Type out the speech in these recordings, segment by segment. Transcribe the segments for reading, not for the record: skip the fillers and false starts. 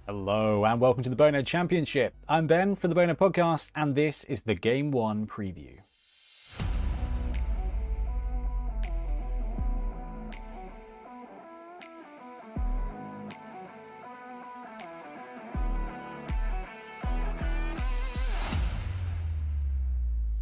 Hello and welcome to the Bonehead Championship. I'm Ben from the Bonehead Podcast and this is the Game 1 preview.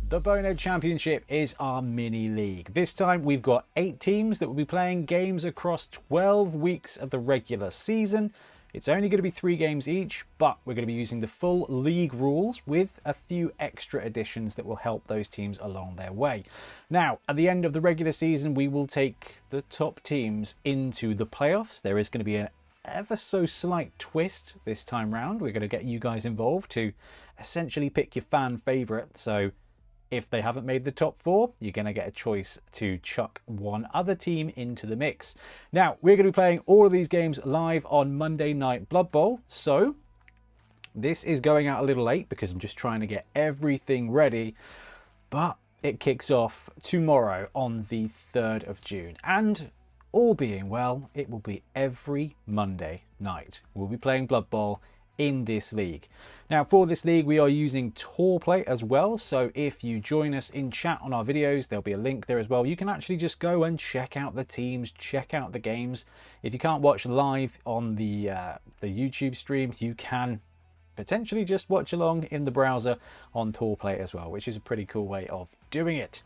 The Bonehead Championship is our mini league. This time we've got 8 teams that will be playing games across 12 weeks of the regular season. It's only going to be 3 games each, but we're going to be using the full league rules with a few extra additions that will help those teams along their way. Now, at the end of the regular season, we will take the top teams into the playoffs. There is going to be an ever so slight twist this time round. We're going to get you guys involved to essentially pick your fan favourite. So if they haven't made the top 4, you're going to get a choice to chuck one other team into the mix. Now, we're going to be playing all of these games live on Monday Night Blood Bowl. So this is going out a little late because I'm just trying to get everything ready. But it kicks off tomorrow on the 3rd of June. And all being well, it will be every Monday night. We'll be playing Blood Bowl in this league. Now for this league we are using tour play as well, so if you join us in chat on our videos there'll be a link there as well. You can actually just go and check out the teams, check out the games. If you can't watch live on the YouTube stream, you can potentially just watch along in the browser on tour play as well, which is a pretty cool way of doing it.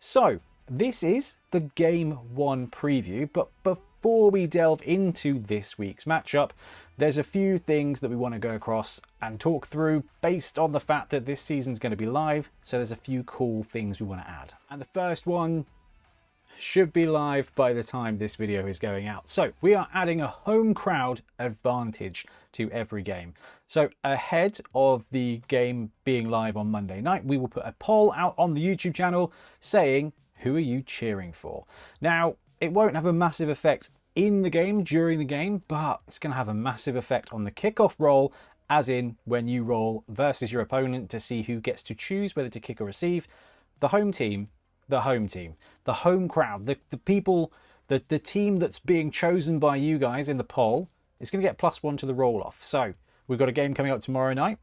So this is the Game 1 preview, but before we delve into this week's matchup, there's a few things that we want to go across and talk through based on the fact that this season's going to be live. So there's a few cool things we want to add. And the first one should be live by the time this video is going out. So we are adding a home crowd advantage to every game. So ahead of the game being live on Monday night, we will put a poll out on the YouTube channel saying, who are you cheering for? Now, it won't have a massive effect in the game during the game, but it's going to have a massive effect on the kickoff roll, as in when you roll versus your opponent to see who gets to choose whether to kick or receive. The home team, the home crowd, the people, the team that's being chosen by you guys in the poll is going to get +1 to the roll off. So we've got a game coming up tomorrow night.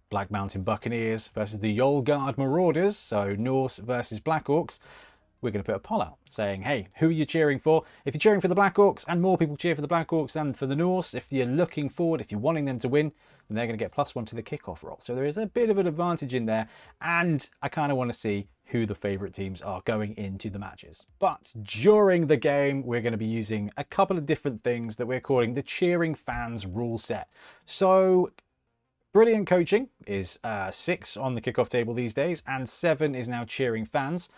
Black Mountain Buccaneers versus the Yolgard Marauders, so Norse versus Black Orcs. We're going to put a poll out saying, hey, who are you cheering for? If you're cheering for the Black Orcs, and more people cheer for the Black Orcs than for the Norse, if you're looking forward, if you're wanting them to win, then they're going to get +1 to the kickoff roll. So there is a bit of an advantage in there, and I kind of want to see who the favourite teams are going into the matches. But during the game, we're going to be using a couple of different things that we're calling the cheering fans rule set. So brilliant coaching is 6 on the kickoff table these days, and 7 is now cheering fans.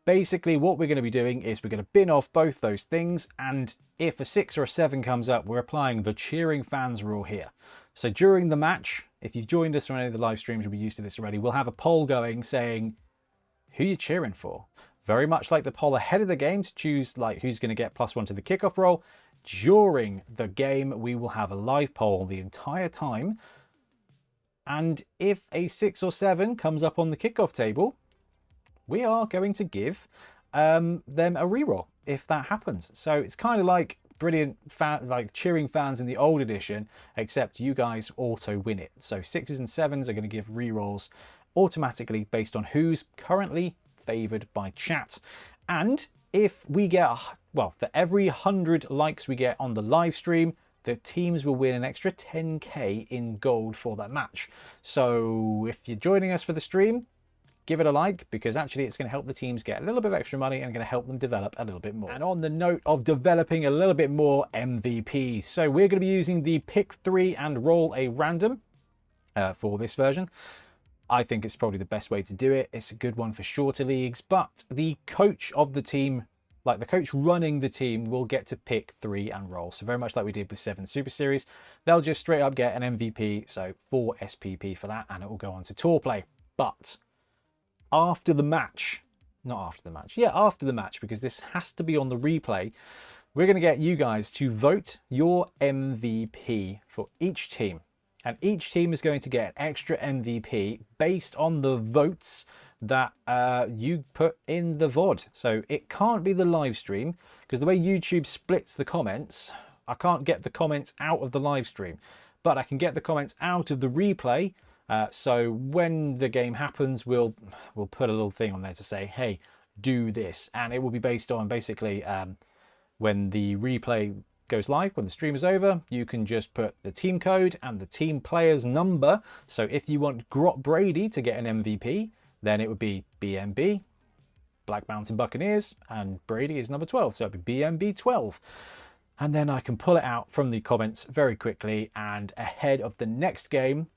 Basically, what we're going to be doing is we're going to bin off both those things, and if a 6 or a 7 comes up, we're applying the cheering fans rule here. So during the match, if you've joined us on any of the live streams, you'll be used to this already, we'll have a poll going saying who you're cheering for. Very much like the poll ahead of the game to choose like who's going to get +1 to the kickoff roll. During the game, we will have a live poll the entire time. And if a 6 or 7 comes up on the kickoff table, we are going to give them a reroll if that happens. So it's kind of like brilliant like cheering fans in the old edition, except you guys auto win it. So 6s and 7s are going to give rerolls automatically based on who's currently favoured by chat. And if we get, well, for every 100 likes we get on the live stream, the teams will win an extra 10k in gold for that match. So if you're joining us for the stream, give it a like, because actually it's going to help the teams get a little bit of extra money and going to help them develop a little bit more. And on the note of developing a little bit more MVPs, so we're going to be using the pick 3 and roll a random for this version. I think it's probably the best way to do it. It's a good one for shorter leagues, but the coach of the team, like the coach running the team, will get to pick 3 and roll. So very much like we did with 7 Super Series, they'll just straight up get an MVP, so 4 SPP for that, and it will go on to tour play. But after the match, not after the match, yeah, after the match, because this has to be on the replay, we're going to get you guys to vote your MVP for each team. And each team is going to get an extra MVP based on the votes that you put in the VOD. So it can't be the live stream, because the way YouTube splits the comments, I can't get the comments out of the live stream, but I can get the comments out of the replay. So when the game happens, we'll put a little thing on there to say, hey, do this. And it will be based on basically when the replay goes live, when the stream is over, you can just put the team code and the team player's number. So if you want Grot Brady to get an MVP, then it would be BMB, Black Mountain Buccaneers, and Brady is number 12. So it'd be BMB 12. And then I can pull it out from the comments very quickly, and ahead of the next game,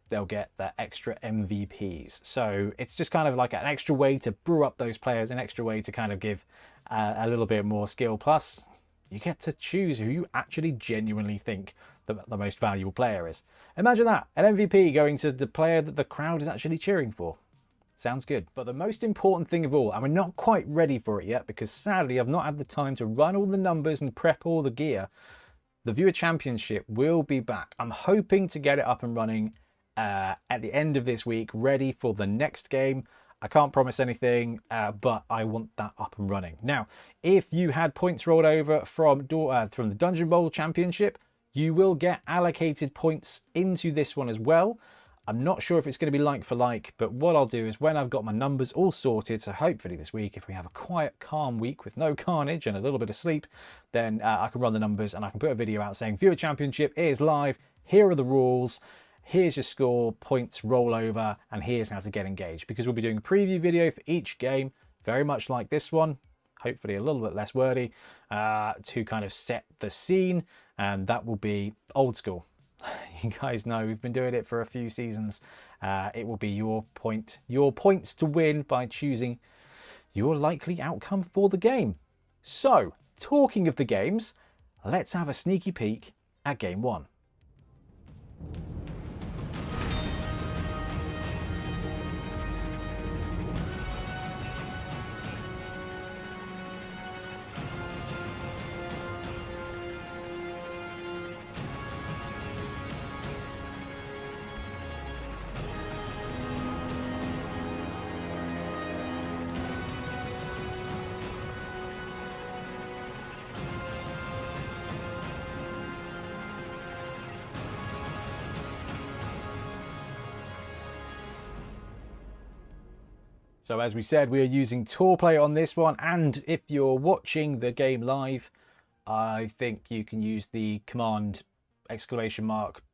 they'll get the extra MVPs. So it's just kind of like an extra way to brew up those players, an extra way to kind of give a little bit more skill. Plus, you get to choose who you actually genuinely think the most valuable player is. Imagine that, an MVP going to the player that the crowd is actually cheering for. Sounds good. But the most important thing of all, and we're not quite ready for it yet because sadly I've not had the time to run all the numbers and prep all the gear, the Viewer Championship will be back. I'm hoping to get it up and running at the end of this week, ready for the next game. I can't promise anything, but I want that up and running. Now, if you had points rolled over from the Dungeon Bowl Championship, you will get allocated points into this one as well. I'm not sure if it's going to be like for like, but what I'll do is when I've got my numbers all sorted, so hopefully this week, if we have a quiet, calm week with no carnage and a little bit of sleep, then I can run the numbers and I can put a video out saying Viewer Championship is live, here are the rules, here's your score, points, rollover, and here's how to get engaged. Because we'll be doing a preview video for each game, very much like this one, hopefully a little bit less wordy, to kind of set the scene, and that will be old school. You guys know we've been doing it for a few seasons. It will be your points to win by choosing your likely outcome for the game. So, talking of the games, let's have a sneaky peek at game one. So as we said, we are using tour play on this one, and if you're watching the game live, I think you can use the command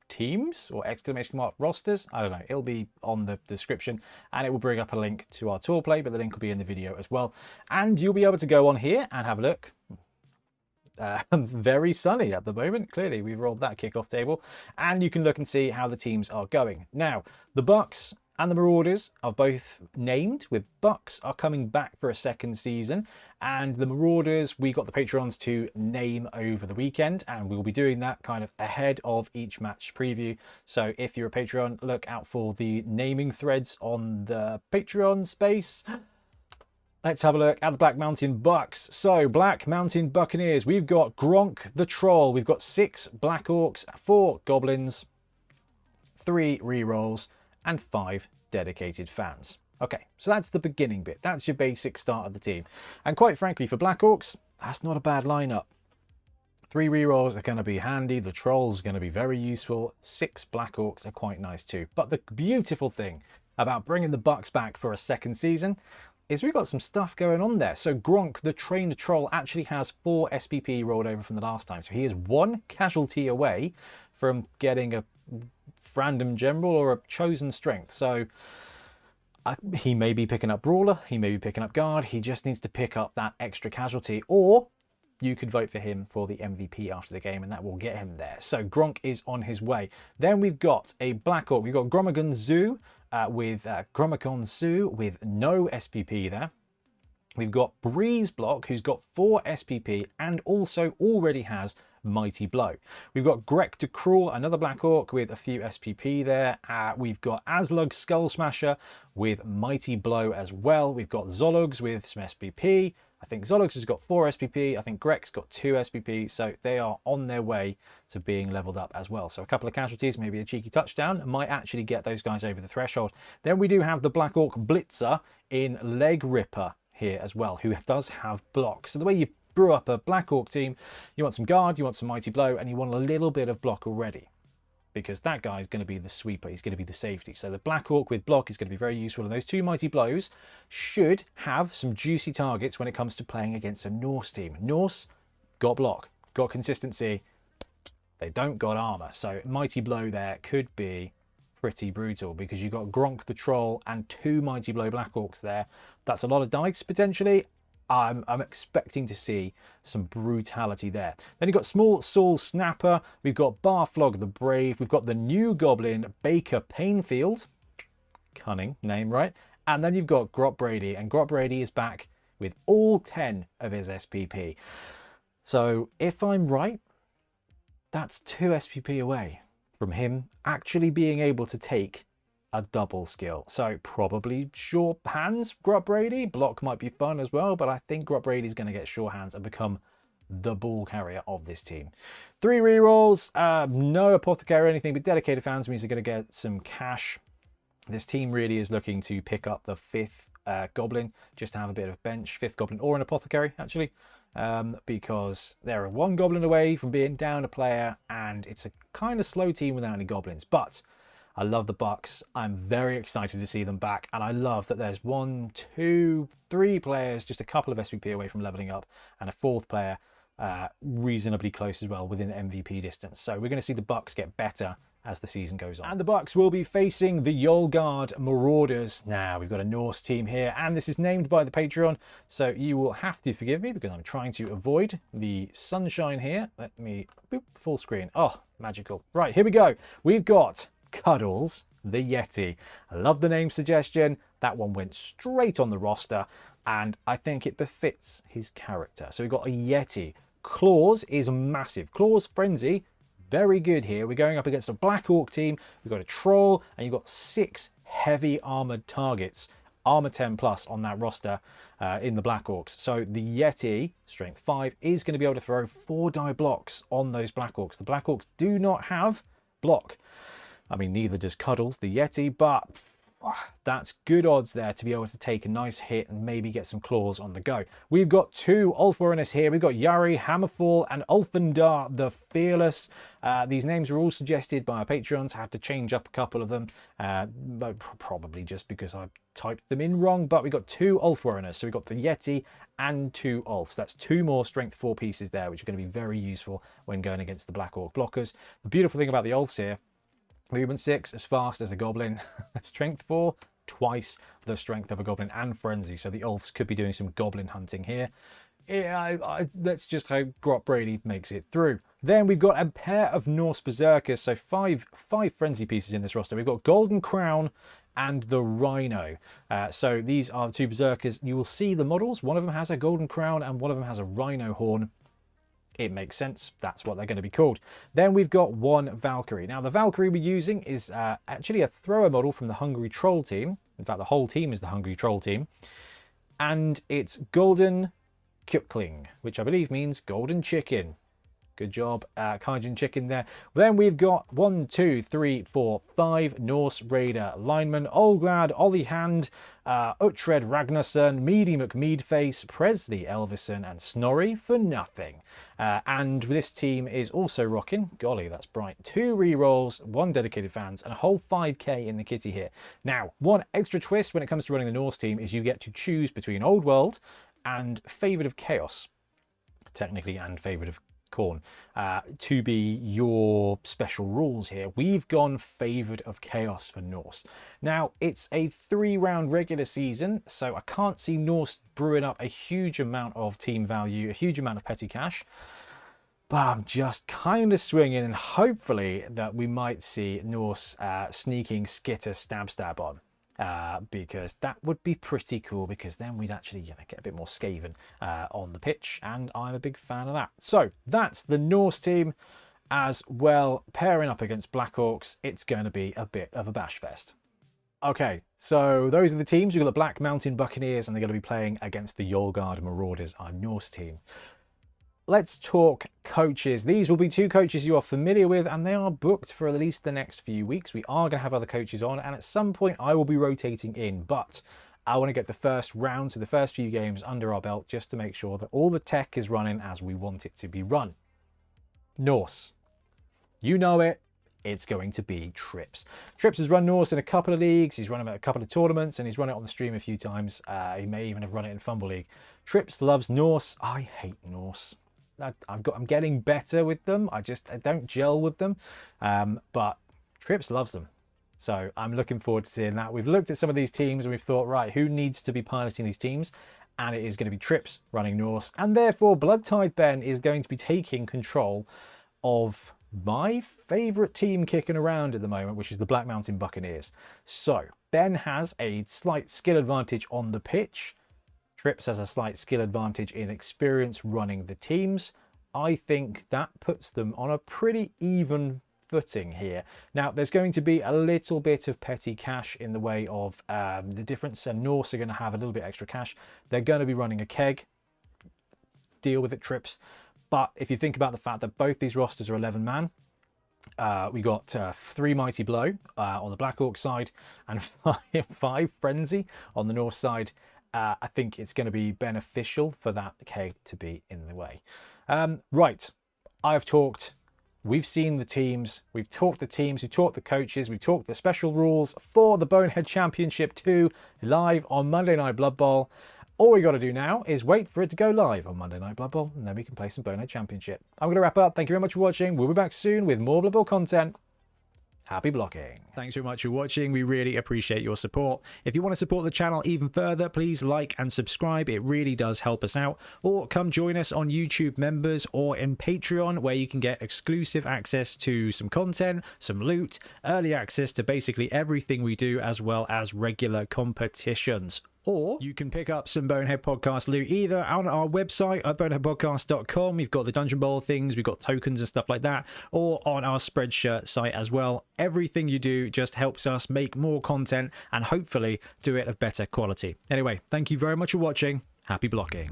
!teams or !rosters. I don't know, it'll be on the description and it will bring up a link to our tour play, but the link will be in the video as well. And you'll be able to go on here and have a look. Very sunny at the moment. Clearly we've rolled that kickoff table, and you can look and see how the teams are going. Now, the Bucks and the Marauders are both named, with Bucks are coming back for a second season, and the Marauders, we got the Patrons to name over the weekend, and we'll be doing that kind of ahead of each match preview. So if you're a Patreon, look out for the naming threads on the Patreon space. Let's have a look at the Black Mountain Bucks. So, Black Mountain Buccaneers, we've got Gronk the Troll, we've got 6 Black Orcs, 4 Goblins, 3 rerolls, and 5 dedicated fans. Okay, so that's the beginning bit. That's your basic start of the team. And quite frankly, for Black Orcs, that's not a bad lineup. 3 rerolls are going to be handy. The Troll's going to be very useful. 6 Black Orcs are quite nice too. But the beautiful thing about bringing the Bucks back for a second season is we've got some stuff going on there. So Gronk, the trained troll, actually has 4 SPP rolled over from the last time. So he is 1 casualty away from getting a random general or a chosen strength. So he may be picking up brawler, he may be picking up guard, he just needs to pick up that extra casualty, or you could vote for him for the MVP after the game and that will get him there. So Gronk is on his way. Then we've got a Black Orc. We've got Gromagon Zoo with no SPP there. We've got Breeze Block, who's got 4 SPP and also already has Mighty Blow. We've got Grek the Cruel, another Black Orc with a few SPP there. We've got Aslug Skull Smasher with Mighty Blow as well. We've got Zologs with some SPP. I think Zologs has got 4 SPP. I think Grek's got 2 SPP. So they are on their way to being leveled up as well. So a couple of casualties, maybe a cheeky touchdown, might actually get those guys over the threshold. Then we do have the Black Orc Blitzer in Leg Ripper here as well, who does have blocks. So the way you brew up a Black Orc team, you want some guard, you want some mighty blow, and you want a little bit of block already. Because that guy is going to be the sweeper, he's going to be the safety. So the Black Orc with block is going to be very useful, and those two mighty blows should have some juicy targets when it comes to playing against a Norse team. Norse got block, got consistency, they don't got armor. So mighty blow there could be pretty brutal because you've got Gronk the Troll and two mighty blow Black Orcs there. That's a lot of dice potentially. I'm expecting to see some brutality there. Then you've got Small Saul Snapper, we've got Barflog the Brave, we've got the new Goblin Baker Painfield, cunning name, right? And then you've got Grot Brady, and Grot Brady is back with all 10 of his SPP. So if I'm right, that's 2 SPP away from him actually being able to take a double skill. So probably sure hands Grot Brady. Block might be fun as well, but I think Grot Brady's going to get sure hands and become the ball carrier of this team. 3 rerolls, no apothecary or anything, but dedicated fans means they're going to get some cash. This team really is looking to pick up the 5th goblin, just to have a bit of bench. 5th goblin or an apothecary actually, because they're 1 goblin away from being down a player, and it's a kind of slow team without any goblins. But I love the Bucks. I'm very excited to see them back, and I love that there's 1, 2, 3 players just a couple of SVP away from leveling up, and a 4th player reasonably close as well within MVP distance. So we're going to see the Bucks get better as the season goes on. And the Bucks will be facing the Yolgard Marauders. Now, we've got a Norse team here, and this is named by the Patreon, so you will have to forgive me because I'm trying to avoid the sunshine here. Let me, boop, full screen. Oh, magical. Right, here we go. We've got Cuddles the Yeti. I love the name suggestion. That one went straight on the roster, and I think it befits his character. So we've got a Yeti. Claws is massive. Claws Frenzy, very good here. We're going up against a Black Orc team. We've got a Troll, and you've got 6 heavy armored targets. Armor 10 plus on that roster in the Black Orcs. So the Yeti, strength 5, is going to be able to throw 4 die blocks on those Black Orcs. The Black Orcs do not have block. I mean, neither does Cuddles the Yeti, but that's good odds there to be able to take a nice hit and maybe get some claws on the go. We've got 2 Ulfwereners here. We've got Yari Hammerfall and Ulfendar the Fearless. These names were all suggested by our Patreons. I had to change up a couple of them, probably just because I typed them in wrong. But we've got 2 Ulfwereners. So we've got the Yeti and 2 Ulfs. That's 2 more strength 4 pieces there, which are going to be very useful when going against the Black Orc blockers. The beautiful thing about the Ulfs here, movement 6, as fast as a goblin. Strength 4, twice the strength of a goblin, and frenzy. So the Ulfs could be doing some goblin hunting here. Yeah, that's just how Grot Brady makes it through. Then we've got a pair of Norse Berserkers. So five frenzy pieces in this roster. We've got Golden Crown and the Rhino. So these are the 2 Berserkers. You will see the models. One of them has a Golden Crown and one of them has a Rhino horn. It makes sense. That's what they're going to be called. Then we've got 1 Valkyrie. Now, the Valkyrie we're using is actually a thrower model from the Hungry Troll team. In fact, the whole team is the Hungry Troll team. And it's Golden Kyukling, which I believe means golden chicken. Good job, Kaijin Chicken there. Then we've got 1, 2, 3, 4, 5 Norse Raider linemen. Olglad, Ollie Hand, Uhtred Ragnarsson, Meady McMeadface, Presley Elvison, and Snorri for nothing. And this team is also rocking, golly, that's bright, 2 rerolls, 1 dedicated fans, and a whole 5k in the kitty here. Now, one extra twist when it comes to running the Norse team is you get to choose between Old World and Favoured of Chaos, technically, and Favoured of Corn, to be your special rules here. We've gone Favoured of Chaos for Norse. Now, it's a 3-round regular season, so I can't see Norse brewing up a huge amount of team value, a huge amount of petty cash, but I'm just kind of swinging, and hopefully that we might see Norse sneaking Skitter stab on. Because that would be pretty cool, because then we'd actually get a bit more Skaven on the pitch, and I'm a big fan of that. So that's the Norse team as well, pairing up against Black Orcs. It's going to be a bit of a bash fest. Okay, so those are the teams. We've got the Black Mountain Buccaneers, and they're going to be playing against the Yolgard Marauders, our Norse team. Let's talk coaches. These will be 2 coaches you are familiar with, and they are booked for at least the next few weeks. We are going to have other coaches on, and at some point I will be rotating in, but I want to get the first round, so the first few games under our belt, just to make sure that all the tech is running as we want it to be run. Norse. You know it. It's going to be Trips. Trips has run Norse in a couple of leagues. He's run it at a couple of tournaments, and he's run it on the stream a few times. He may even have run it in Fumble League. Trips loves Norse. I hate Norse. I'm getting better with them. I don't gel with them. But Trips loves them. So I'm looking forward to seeing that. We've looked at some of these teams and we've thought, right, who needs to be piloting these teams? And it is going to be Trips running Norse. And therefore, Bloodtithe Ben is going to be taking control of my favourite team kicking around at the moment, which is the Black Mountain Buccaneers. So Ben has a slight skill advantage on the pitch. Trips has a slight skill advantage in experience running the teams. I think that puts them on a pretty even footing here. Now, there's going to be a little bit of petty cash in the way of the difference, and Norse are going to have a little bit extra cash. They're going to be running a keg. Deal with it, Trips. But if you think about the fact that both these rosters are 11-man, we got 3 Mighty Blow on the Black Orcs side and 5 Frenzy on the Norse side. I think it's going to be beneficial for that keg to be in the way. Right, I've talked. We've seen the teams. We've talked the teams. We've talked the coaches. We've talked the special rules for the Bonehead Championship 2 live on Monday Night Blood Bowl. All we got to do now is wait for it to go live on Monday Night Blood Bowl, and then we can play some Bonehead Championship. I'm going to wrap up. Thank you very much for watching. We'll be back soon with more Blood Bowl content. Happy blocking. Thanks very much for watching. We really appreciate your support. If you want to support the channel even further, please like and subscribe. It really does help us out. Or come join us on YouTube Members or in Patreon, where you can get exclusive access to some content, some loot, early access to basically everything we do, as well as regular competitions. Or you can pick up some Bonehead Podcast loot either on our website at boneheadpodcast.com. We've got the Dungeon Bowl things, we've got tokens and stuff like that, or on our Spreadshirt site as well. Everything you do just helps us make more content and hopefully do it of better quality. Anyway, thank you very much for watching. Happy blocking.